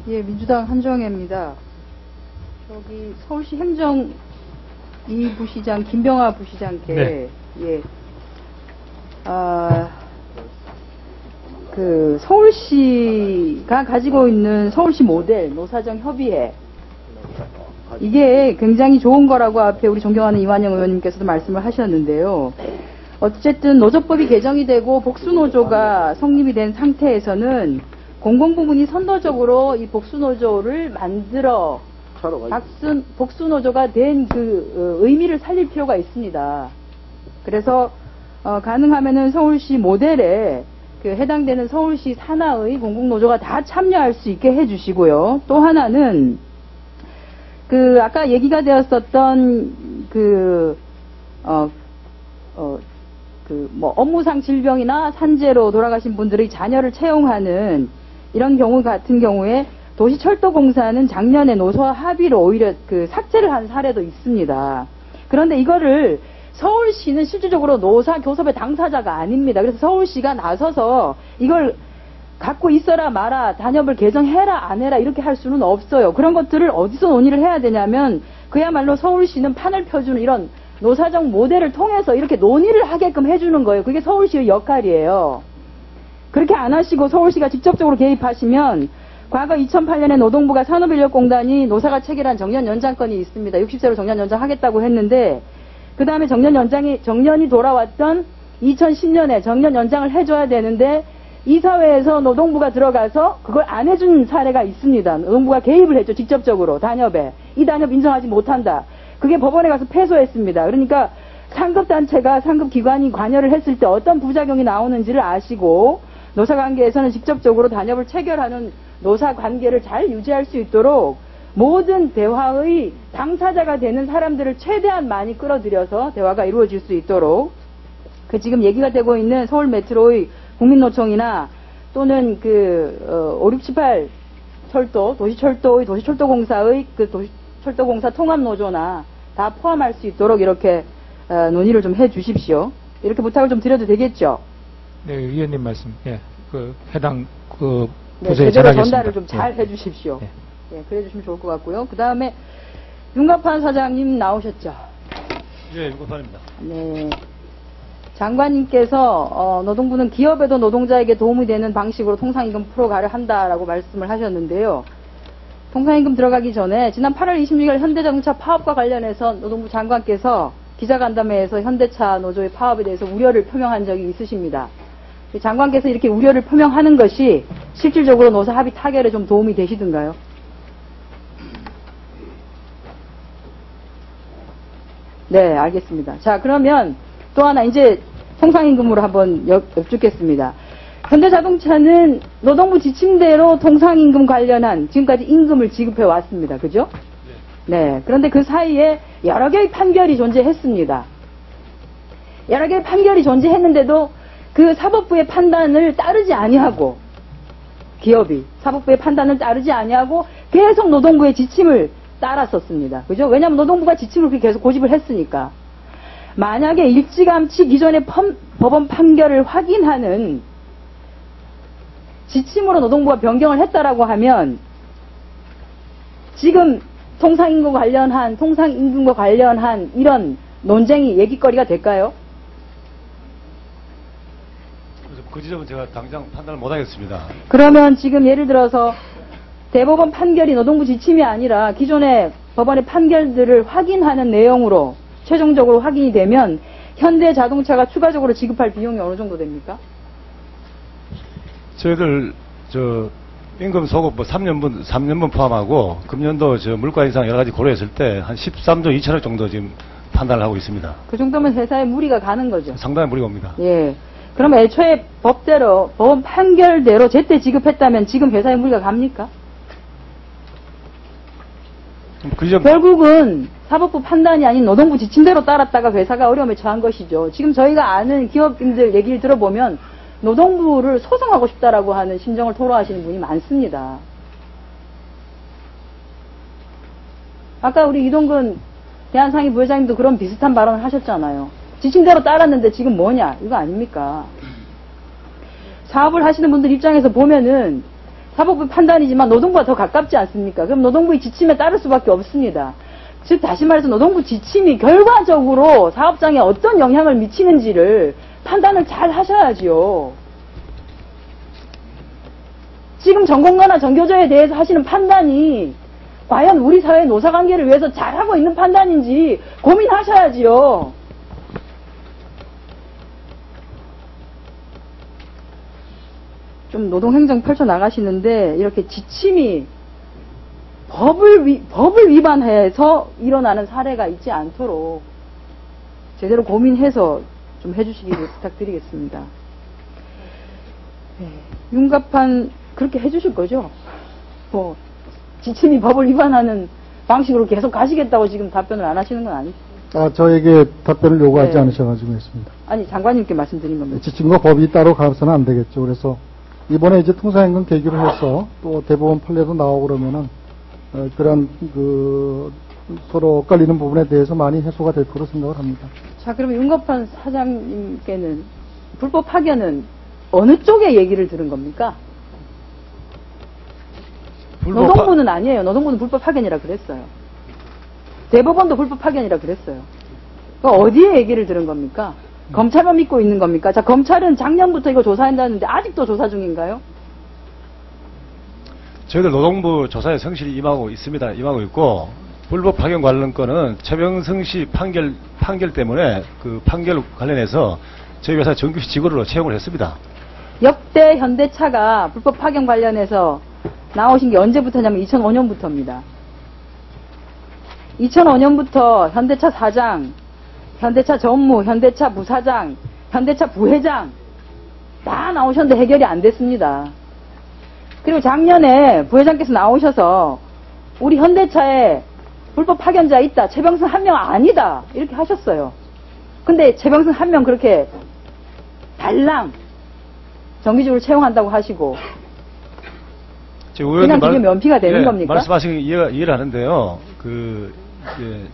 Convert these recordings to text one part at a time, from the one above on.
예, 민주당 한정혜입니다. 저기 서울시 행정 2부시장 김병아 부시장께 네. 예, 그 서울시가 가지고 있는 서울시 모델 노사정 협의회 이게 굉장히 좋은 거라고 앞에 우리 존경하는 이완영 의원님께서도 말씀을 하셨는데요. 어쨌든 노조법이 개정이 되고 복수노조가 성립이 된 상태에서는 공공부문이 선도적으로 이 복수노조를 만들어 복수노조가 된 그 의미를 살릴 필요가 있습니다. 그래서 가능하면은 서울시 모델에 그 해당되는 서울시 산하의 공공노조가 다 참여할 수 있게 해주시고요. 또 하나는 그 아까 얘기가 되었었던 뭐 업무상 질병이나 산재로 돌아가신 분들의 자녀를 채용하는 이런 경우 같은 경우에 도시철도공사는 작년에 노조 합의로 오히려 그 삭제를 한 사례도 있습니다. 그런데 이거를 서울시는 실질적으로 노사 교섭의 당사자가 아닙니다. 그래서 서울시가 나서서 이걸 갖고 있어라 마라, 단협을 개정해라 안 해라 이렇게 할 수는 없어요. 그런 것들을 어디서 논의를 해야 되냐면 그야말로 서울시는 판을 펴주는 이런 노사정 모델을 통해서 이렇게 논의를 하게끔 해주는 거예요. 그게 서울시의 역할이에요. 그렇게 안 하시고 서울시가 직접적으로 개입하시면 과거 2008년에 노동부가 산업인력공단이 노사가 체결한 정년 연장권이 있습니다. 60세로 정년 연장하겠다고 했는데 그 다음에 정년이 돌아왔던 2010년에 정년 연장을 해줘야 되는데 이사회에서 노동부가 들어가서 그걸 안 해준 사례가 있습니다. 노동부가 개입을 했죠. 직접적으로 단협에. 이 단협 인정하지 못한다. 그게 법원에 가서 패소했습니다. 그러니까 상급단체가 상급기관이 관여를 했을 때 어떤 부작용이 나오는지를 아시고 노사관계에서는 직접적으로 단협을 체결하는 노사관계를 잘 유지할 수 있도록 모든 대화의 당사자가 되는 사람들을 최대한 많이 끌어들여서 대화가 이루어질 수 있도록 그 지금 얘기가 되고 있는 서울 메트로의 국민노총이나 또는 5678 철도, 도시철도의 도시철도공사의 그 도시철도공사 통합노조나 다 포함할 수 있도록 이렇게 논의를 좀 해 주십시오. 이렇게 부탁을 좀 드려도 되겠죠? 네, 의원님 말씀, 예, 그 해당 그 네, 부서에 제대로 전하겠습니다. 전달을 좀 잘 예. 해주십시오. 예. 예, 그래 주시면 좋을 것 같고요. 그 다음에 윤갑환 사장님 나오셨죠? 예, 윤갑환입니다. 네. 장관님께서 노동부는 기업에도 노동자에게 도움이 되는 방식으로 통상임금 풀어가려 한다라고 말씀을 하셨는데요. 통상임금 들어가기 전에 지난 8월 26일 현대자동차 파업과 관련해서 노동부 장관께서 기자간담회에서 현대차 노조의 파업에 대해서 우려를 표명한 적이 있으십니다. 장관께서 이렇게 우려를 표명하는 것이 실질적으로 노사 합의 타결에 좀 도움이 되시던가요? 네, 알겠습니다. 자, 그러면 또 하나 이제 통상임금으로 한번 여쭙겠습니다. 현대자동차는 노동부 지침대로 통상임금 관련한 지금까지 임금을 지급해 왔습니다. 그죠? 네. 그런데 그 사이에 여러 개의 판결이 존재했습니다. 여러 개의 판결이 존재했는데도 그 사법부의 판단을 따르지 아니하고 기업이 사법부의 판단을 따르지 아니하고 계속 노동부의 지침을 따랐었습니다. 그죠? 왜냐하면 노동부가 지침을 계속 고집을 했으니까. 만약에 일찌감치 기존의 법원 판결을 확인하는 지침으로 노동부가 변경을 했다라고 하면 지금 통상임금과 관련한 이런 논쟁이 얘기거리가 될까요? 그 지점은 제가 당장 판단을 못하겠습니다. 그러면 지금 예를 들어서 대법원 판결이 노동부 지침이 아니라 기존의 법원의 판결들을 확인하는 내용으로 최종적으로 확인이 되면 현대자동차가 추가적으로 지급할 비용이 어느 정도 됩니까? 저희들 임금 소급 3년분 포함하고 금년도 물가 인상 여러 가지 고려했을 때 한 13조 2천억 정도 지금 판단을 하고 있습니다. 그 정도면 회사에 무리가 가는 거죠. 상당히 무리가 옵니다. 예. 그럼 애초에 법원 판결대로 제때 지급했다면 지금 회사에 무리가 갑니까? 그 점 결국은 사법부 판단이 아닌 노동부 지침대로 따랐다가 회사가 어려움에 처한 것이죠. 지금 저희가 아는 기업인들 얘기를 들어보면 노동부를 소송하고 싶다라고 하는 심정을 토로하시는 분이 많습니다. 아까 우리 이동근 대한상의 부회장님도 그런 비슷한 발언을 하셨잖아요. 지침대로 따랐는데 지금 뭐냐? 이거 아닙니까? 사업을 하시는 분들 입장에서 보면은 사법부 판단이지만 노동부가 더 가깝지 않습니까? 그럼 노동부의 지침에 따를 수밖에 없습니다. 즉 다시 말해서 노동부 지침이 결과적으로 사업장에 어떤 영향을 미치는지를 판단을 잘 하셔야지요. 지금 전공가나 전교조에 대해서 하시는 판단이 과연 우리 사회의 노사관계를 위해서 잘하고 있는 판단인지 고민하셔야지요. 좀 노동행정 펼쳐나가시는데 이렇게 지침이 법을 위반해서 일어나는 사례가 있지 않도록 제대로 고민해서 좀 해주시기를 부탁드리겠습니다. 네, 윤갑한 그렇게 해주실 거죠? 뭐 지침이 법을 위반하는 방식으로 계속 가시겠다고 지금 답변을 안 하시는 건 아니죠? 저에게 답변을 요구하지 네. 않으셔가지고 했습니다. 아니 장관님께 말씀드린 겁니다. 지침과 법이 따로 가서는 안 되겠죠. 그래서 이번에 이제 통사임금 계기로 해서 또 대법원 판례도 나오고 그러면은 그런 서로 엇갈리는 부분에 대해서 많이 해소가 될 거로 생각을 합니다. 자, 그러면 윤갑한 사장님께는 불법 파견은 어느 쪽의 얘기를 들은 겁니까? 노동부는 아니에요. 노동부는 불법 파견이라 그랬어요. 대법원도 불법 파견이라 그랬어요. 어디에 얘기를 들은 겁니까? 검찰만 믿고 있는 겁니까? 자, 검찰은 작년부터 이거 조사한다는데 아직도 조사 중인가요? 저희들 노동부 조사에 성실히 임하고 있습니다. 임하고 있고, 불법 파견 관련 건은 최병승 씨 판결 때문에 그 판결 관련해서 저희 회사 정규직 직원으로 채용을 했습니다. 역대 현대차가 불법 파견 관련해서 나오신 게 언제부터냐면 2005년부터입니다. 2005년부터 현대차 사장, 현대차 전무, 현대차 부사장, 현대차 부회장 다 나오셨는데 해결이 안 됐습니다. 그리고 작년에 부회장께서 나오셔서 우리 현대차에 불법 파견자 있다. 최병승 한 명 아니다. 이렇게 하셨어요. 근데 최병승 한 명 그렇게 달랑 정기적으로 채용한다고 하시고 그냥 그게 면피가 되는 겁니까? 말씀하신 게 이해를 하는데요.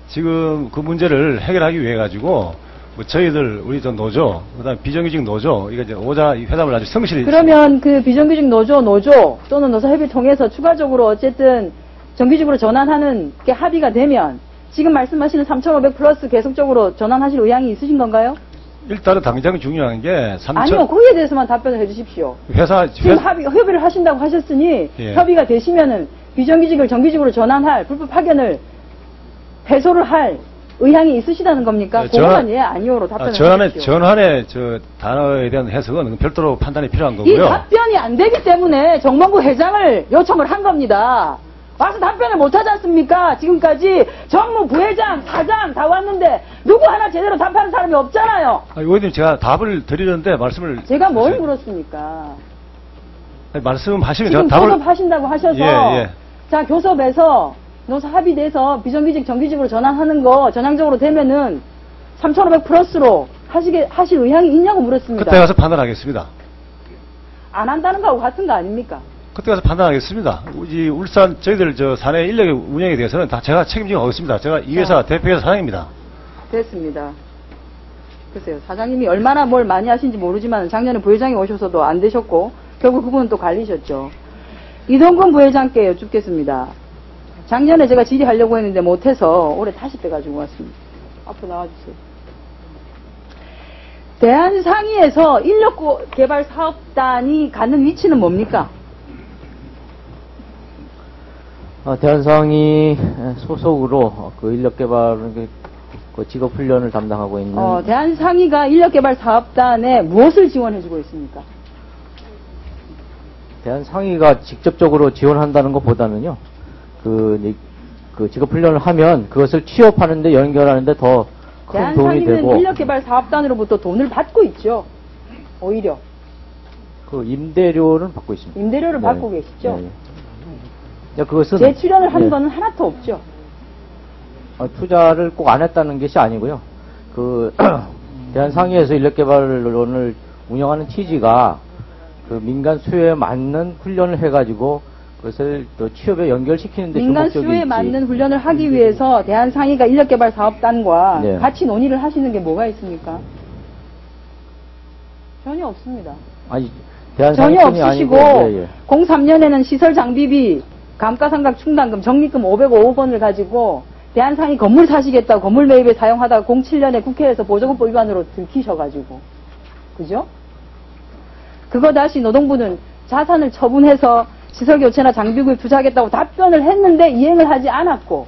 지금 그 문제를 해결하기 위해 가지고 뭐 저희들 우리 저 노조 그다음 비정규직 노조 이거 이제 오자 이 회담을 아주 성실히 그러면 그 비정규직 노조 또는 노사협의 통해서 추가적으로 어쨌든 정규직으로 전환하는 게 합의가 되면 지금 말씀하시는 3,500 플러스 계속적으로 전환하실 의향이 있으신 건가요? 일단은 당장 중요한 게 3,000 아니요, 거기에 대해서만 답변을 해주십시오. 지금 협의를 하신다고 하셨으니 예. 협의가 되시면은 비정규직을 정규직으로 전환할 불법 파견을 해소를 할 의향이 있으시다는 겁니까? 그것만 예, 아니오로 답변을 해주십시오. 전환의 저 단어에 대한 해석은 별도로 판단이 필요한 이 거고요. 답변이 안 되기 때문에 정몽구 회장을 요청을 한 겁니다. 와서 답변을 못 하지 않습니까? 지금까지 정무, 부회장, 사장 다 왔는데 누구 하나 제대로 답하는 사람이 없잖아요. 의원님 제가 답을 드리는데 말씀을 제가 뭘 물었습니까? 말씀하시면 지금 제가 답을 교섭하신다고 하셔서 예. 자, 교섭에서 노사 합의돼서 비정규직 정규직으로 전환하는 거 전향적으로 되면은 3,500 플러스로 하실 의향이 있냐고 물었습니다. 그때 가서 판단하겠습니다. 안 한다는 거하고 같은 거 아닙니까? 그때 가서 판단하겠습니다. 이 울산 저희들 저 사내 인력 운영에 대해서는 다 제가 책임지고 가겠습니다. 제가 이 회사 대표회사 사장입니다. 됐습니다. 글쎄요, 사장님이 얼마나 뭘 많이 하신지 모르지만 작년에 부회장이 오셔서도 안 되셨고 결국 그분은 또 갈리셨죠. 이동근 부회장께 여쭙겠습니다. 작년에 제가 질의하려고 했는데 못해서 올해 다시 빼가지고 왔습니다. 앞으로 나와주세요. 대한상의에서 인력개발사업단이 갖는 위치는 뭡니까? 대한상의 소속으로 그 인력개발 그 직업훈련을 담당하고 있는 대한상의가 인력개발사업단에 무엇을 지원해주고 있습니까? 대한상의가 직접적으로 지원한다는 것보다는요, 그 직업훈련을 하면 그것을 취업하는데 연결하는데 더 큰 도움이 되고. 대한상의는 인력개발사업단으로부터 돈을 받고 있죠. 오히려. 그 임대료는 받고 있습니다. 임대료를 받고 계시죠? 네. 그것은 재출연을 한 거는 하나도 없죠. 투자를 꼭 안 했다는 것이 아니고요. 그 대한상의에서 인력개발론을 운영하는 취지가 그 민간 수요에 맞는 훈련을 해가지고 그것을 또 취업에 연결시키는 데 민간 주목적이 수요에 있지. 맞는 훈련을 하기 위해서 대한상의가 인력개발사업단과 네. 같이 논의를 하시는 게 뭐가 있습니까? 전혀 없습니다. 아니 대한상이 전혀 뿐이 없으시고 아니고, 예, 예. 03년에는 시설 장비비 감가상각 충당금 적립금 505억 원을 가지고 대한상이 건물 사시겠다고 건물 매입에 사용하다가 07년에 국회에서 보조금법 위반으로 들키셔가지고 그죠? 그거 다시 노동부는 자산을 처분해서 시설 교체나 장비 구입 투자하겠다고 답변을 했는데 이행을 하지 않았고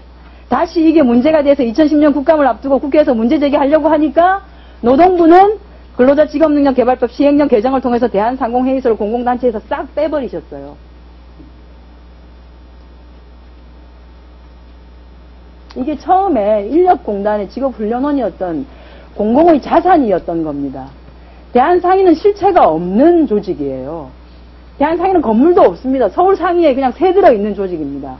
다시 이게 문제가 돼서 2010년 국감을 앞두고 국회에서 문제 제기하려고 하니까 노동부는 근로자 직업능력 개발법 시행령 개정을 통해서 대한상공회의소를 공공단체에서 싹 빼버리셨어요. 이게 처음에 인력공단의 직업훈련원이었던 공공의 자산이었던 겁니다. 대한상인은 실체가 없는 조직이에요. 대한상인은 건물도 없습니다. 서울상위에 그냥 새 들어있는 조직입니다.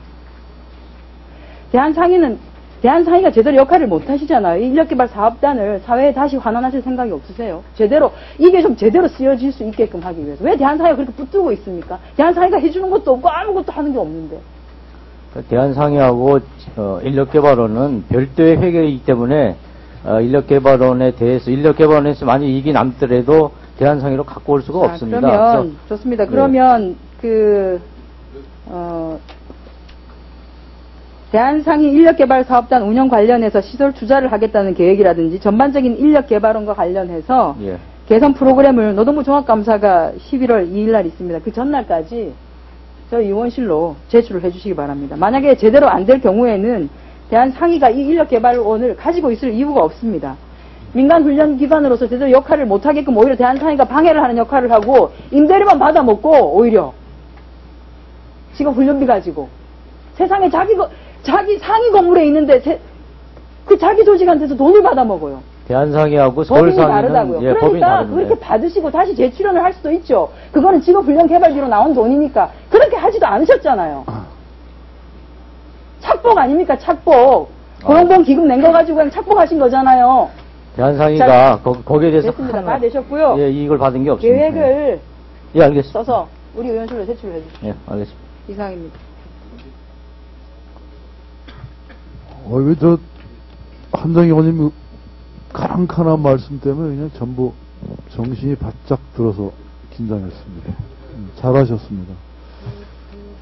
대한상이가 제대로 역할을 못 하시잖아요. 인력개발 사업단을 사회에 다시 환원하실 생각이 없으세요? 이게 좀 제대로 쓰여질 수 있게끔 하기 위해서. 왜 대한상이가 그렇게 붙들고 있습니까? 대한상이가 해주는 것도 없고 아무것도 하는 게 없는데. 대한상이하고 인력개발원은 별도의 회계이기 때문에 인력개발원에 대해서 인력개발원에서 만약 이익이 남더라도 대한상이로 갖고 올 수가 없습니다. 그러면 좋습니다. 네. 그러면 대한상이 인력개발사업단 운영 관련해서 시설 투자를 하겠다는 계획이라든지 전반적인 인력개발원과 관련해서 예. 개선 프로그램을 노동부 종합감사가 11월 2일 날 있습니다. 그 전날까지 저희 의원실로 제출을 해주시기 바랍니다. 만약에 제대로 안 될 경우에는 대한상이가 이 인력개발원을 가지고 있을 이유가 없습니다. 민간훈련기관으로서 제대로 역할을 못하게끔 오히려 대한상이가 방해를 하는 역할을 하고 임대료만 받아먹고 오히려 직업훈련비 가지고 세상에 자기 상위 건물에 있는데 그 자기 조직한테서 돈을 받아먹어요. 대한상이하고 법인이 서울상이는 다르다고요. 예, 법인이 그러니까 다른데. 그렇게 받으시고 다시 재출연을 할 수도 있죠. 그거는 직업훈련 개발비로 나온 돈이니까 그렇게 하지도 않으셨잖아요. 착복 아닙니까? 착복. 고용보험 기금 낸 거 가지고 그냥 착복하신 거잖아요. 대한상이가 거기에 대해서 됐습니다. 다 되셨고요. 예, 이익을 받은 게 없습니다. 계획을 예, 알겠습니다. 써서 우리 의원실로 제출해 주십시오. 예, 알겠습니다. 이상입니다. 왜 한정희 의원님 카랑카란 말씀 때문에 그냥 전부 정신이 바짝 들어서 긴장했습니다. 잘하셨습니다.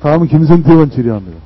다음은 김성태 의원 질의합니다.